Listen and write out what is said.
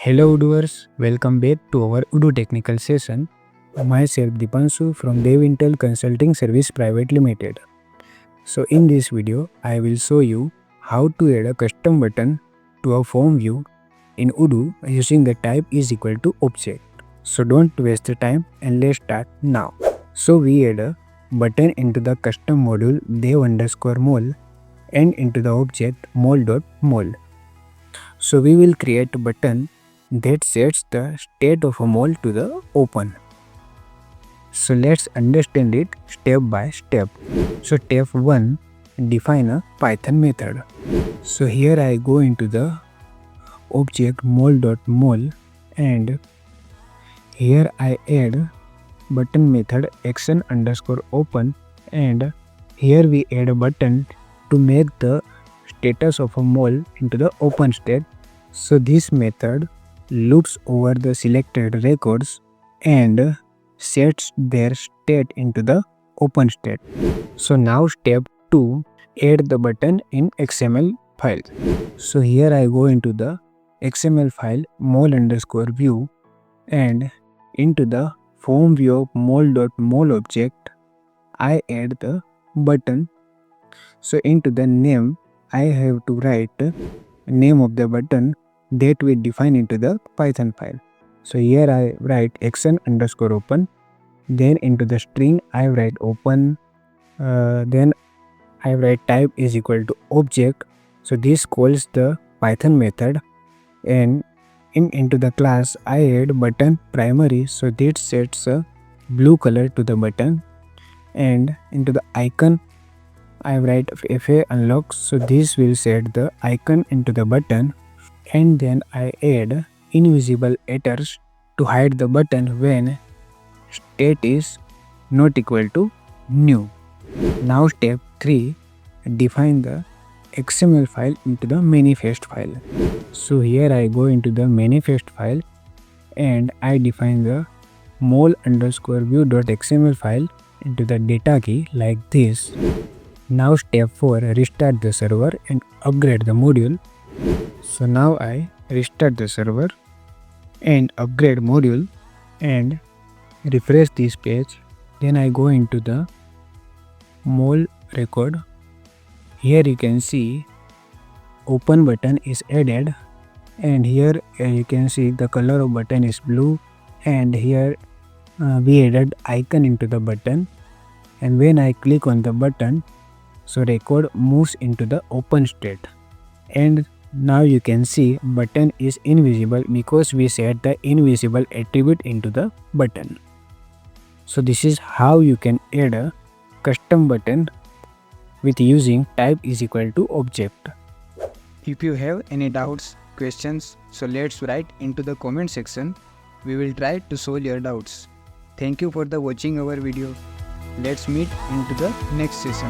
Hello Odooers, welcome back to our Odoo technical session. Myself Dipanshu from Devintelle Consulting Service Private Limited. So in this video, I will show you how to add a custom button to a form view in Odoo using the type is equal to object. So don't waste the time and let's start now. So we add a button into the custom module dev_mol and into the object mol.mol. So we will create a button that sets the state of a mol to the open. So let's understand it step by step. So step 1, define a Python method. So here I go into the object mol.mol and here I add button method action_open and here we add a button to make the status of a mol into the open state. So this method loops over the selected records and sets their state into the open state. So now step 2, add the button in XML file. So here I go into the XML file mol_view and into the form view of mol.mol object I add the button. So into the name I have to write name of the button that we define into the Python file. So here I write action_open, then into the string I write open, then I write type is equal to object. So this calls the Python method and into the class I add button primary, so that sets a blue color to the button, and into the icon I write fa unlock, so this will set the icon into the button, and then I add invisible atters to hide the button when state is not equal to new. Now step 3, define the XML file into the manifest file. So here I go into the manifest file and I define the mol_view.xml file into the data key like this. Now step 4, restart the server and upgrade the module. So now I restart the server and upgrade module and refresh this page. Then I go into the mol record. Here you can see open button is added, and here you can see the color of button is blue, and here we added icon into the button, and when I click on the button, so record moves into the open state, and now you can see button is invisible because we set the invisible attribute into the button. So this is how you can add a custom button with using type is equal to object. If you have any doubts, questions, so let's write into the comment section. We will try to solve your doubts. Thank you for the watching our video. Let's meet into the next session.